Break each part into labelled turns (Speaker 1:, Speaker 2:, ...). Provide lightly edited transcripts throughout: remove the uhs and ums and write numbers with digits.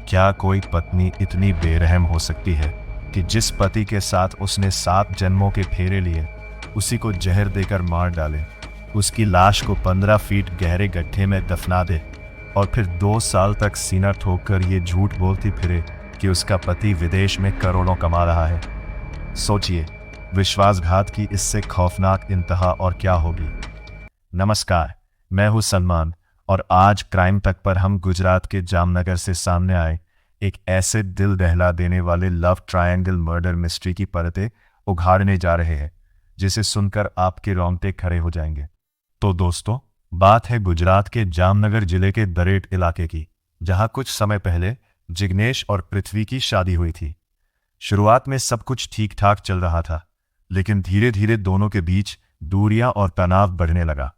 Speaker 1: क्या कोई पत्नी इतनी बेरहम हो सकती है कि जिस पति के साथ उसने 7 जन्मों के फेरे लिए उसी को जहर देकर मार डाले, उसकी लाश को 15 फीट गहरे गड्ढे में दफना दे और फिर 2 साल तक सीना ठोककर ये झूठ बोलती फिरे कि उसका पति विदेश में करोड़ों कमा रहा है। सोचिए, विश्वासघात की इससे खौफनाक इंतहा और क्या होगी। नमस्कार, मैं हूं सलमान और आज क्राइम तक पर हम गुजरात के जामनगर से सामने आए एक ऐसे दिल दहला देने वाले लव ट्रायंगल मर्डर मिस्ट्री की परतें उघाड़ने जा रहे हैं जिसे सुनकर आपके रोंगटे खड़े हो जाएंगे। तो दोस्तों, बात है गुजरात के जामनगर जिले के दरेट इलाके की, जहां कुछ समय पहले जिग्नेश और पृथ्वी की शादी हुई थी। शुरुआत में सब कुछ ठीक ठाक चल रहा था, लेकिन धीरे धीरे दोनों के बीच दूरियां और तनाव बढ़ने लगा।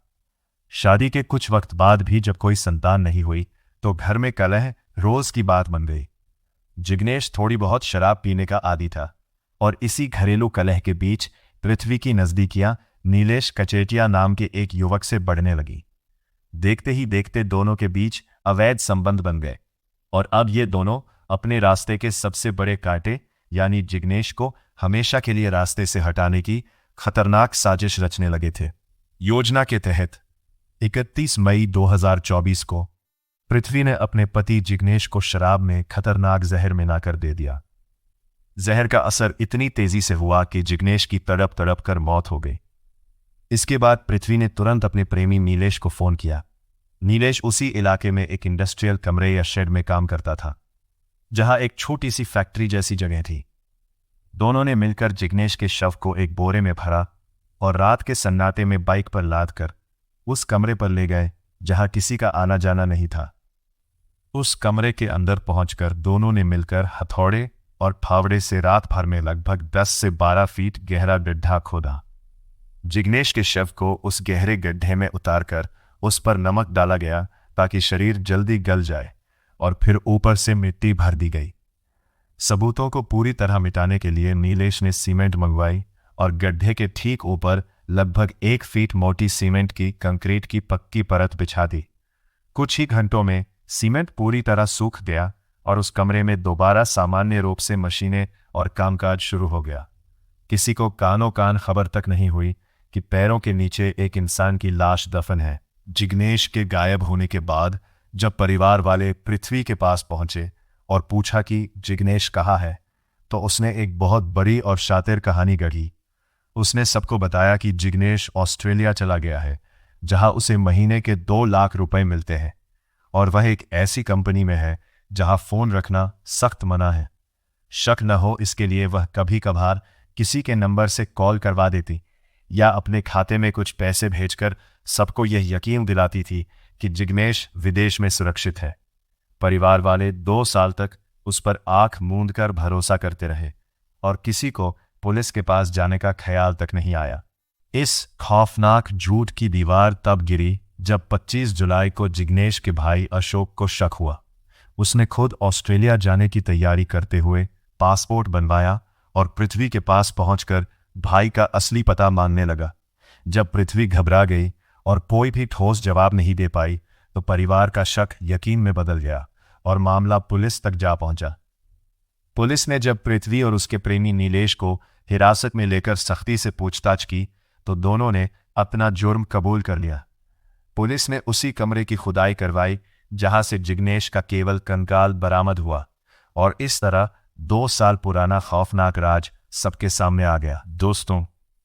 Speaker 1: शादी के कुछ वक्त बाद भी जब कोई संतान नहीं हुई तो घर में कलह रोज की बात बन गई। जिग्नेश थोड़ी बहुत शराब पीने का आदी था और इसी घरेलू कलह के बीच पृथ्वी की नजदीकियां नीलेश कचेटिया नाम के एक युवक से बढ़ने लगी। देखते ही देखते दोनों के बीच अवैध संबंध बन गए और अब ये दोनों अपने रास्ते के सबसे बड़े कांटे यानी जिग्नेश को हमेशा के लिए रास्ते से हटाने की खतरनाक साजिश रचने लगे थे। योजना के तहत 31 मई 2024 को पृथ्वी ने अपने पति जिग्नेश को शराब में खतरनाक जहर मिलाकर दे दिया। जहर का असर इतनी तेजी से हुआ कि जिग्नेश की तड़प तड़प कर मौत हो गई। इसके बाद पृथ्वी ने तुरंत अपने प्रेमी नीलेश को फोन किया। नीलेश उसी इलाके में एक इंडस्ट्रियल कमरे या शेड में काम करता था, जहां एक छोटी सी फैक्ट्री जैसी जगह थी। दोनों ने मिलकर जिग्नेश के शव को एक बोरे में भरा और रात के सन्नाटे में बाइक पर लाद कर उस कमरे पर ले गए जहां किसी का आना जाना नहीं था। उस कमरे के अंदर पहुंचकर दोनों ने मिलकर हथौड़े और फावड़े से रात भर में लगभग 10 से 12 फीट गहरा गड्ढा खोदा। जिग्नेश के शव को उस गहरे गड्ढे में उतारकर उस पर नमक डाला गया ताकि शरीर जल्दी गल जाए और फिर ऊपर से मिट्टी भर दी गई। सबूतों को पूरी तरह मिटाने के लिए नीलेश ने सीमेंट मंगवाई और गड्ढे के ठीक ऊपर लगभग 1 फीट मोटी सीमेंट की कंक्रीट की पक्की परत बिछा दी। कुछ ही घंटों में सीमेंट पूरी तरह सूख गया और उस कमरे में दोबारा सामान्य रूप से मशीनें और कामकाज शुरू हो गया। किसी को कानों कान खबर तक नहीं हुई कि पैरों के नीचे एक इंसान की लाश दफन है। जिग्नेश के गायब होने के बाद जब परिवार वाले पृथ्वी के पास पहुंचे और पूछा कि जिग्नेश कहाँ है, तो उसने एक बहुत बड़ी और शातिर कहानी गढ़ी। उसने सबको बताया कि जिग्नेश ऑस्ट्रेलिया चला गया है, जहां उसे महीने के 2 लाख रुपए मिलते हैं और वह एक ऐसी कंपनी में है जहां फोन रखना सख्त मना है। शक न हो इसके लिए वह कभी कभार किसी के नंबर से कॉल करवा देती या अपने खाते में कुछ पैसे भेजकर सबको यह यकीन दिलाती थी कि जिग्नेश विदेश में सुरक्षित है। परिवार वाले 2 साल तक उस पर आंख मूंद कर भरोसा करते रहे और किसी को पुलिस के पास जाने का ख्याल तक नहीं आया। इस खौफनाक झूठ की दीवार तब गिरी जब 25 जुलाई को जिग्नेश के भाई अशोक को शक हुआ। उसने खुद ऑस्ट्रेलिया जाने की तैयारी करते हुए पासपोर्ट बनवाया और पृथ्वी के पास पहुंचकर भाई का असली पता मांगने लगा। जब पृथ्वी घबरा गई और कोई भी ठोस जवाब नहीं दे पाई तो परिवार का शक यकीन में बदल गया और मामला पुलिस तक जा पहुंचा। पुलिस ने जब पृथ्वी और उसके प्रेमी नीलेश को हिरासत में लेकर सख्ती से पूछताछ की तो दोनों ने अपना जुर्म कबूल कर लिया। पुलिस ने उसी कमरे की खुदाई करवाई जहां से जिग्नेश का केवल कंकाल बरामद हुआ और इस तरह 2 साल पुराना खौफनाक राज सबके सामने आ गया। दोस्तों,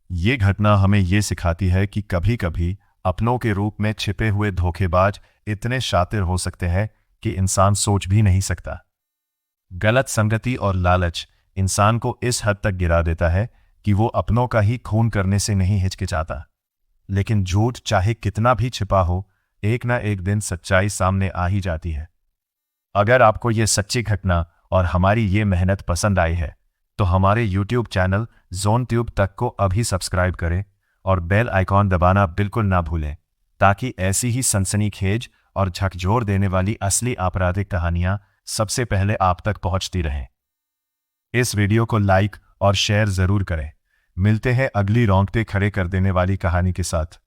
Speaker 1: ये घटना हमें ये सिखाती है कि कभी कभी अपनों के रूप में छिपे हुए धोखेबाज इतने शातिर हो सकते हैं कि इंसान सोच भी नहीं सकता। गलत संगति और लालच इंसान को इस हद तक गिरा देता है कि वो अपनों का ही खून करने से नहीं हिचकिचाता। लेकिन झूठ चाहे कितना भी छिपा हो, एक ना एक दिन सच्चाई सामने आ ही जाती है। अगर आपको ये सच्ची घटना और हमारी ये मेहनत पसंद आई है तो हमारे YouTube चैनल जोन ट्यूब तक को अभी सब्सक्राइब करें और बेल आइकॉन दबाना बिल्कुल ना भूलें, ताकि ऐसी ही सनसनीखेज और झकझोर देने वाली असली आपराधिक कहानियां सबसे पहले आप तक पहुंचती रहें। इस वीडियो को लाइक और शेयर जरूर करें। मिलते हैं अगली रोंगटे खड़े कर देने वाली कहानी के साथ।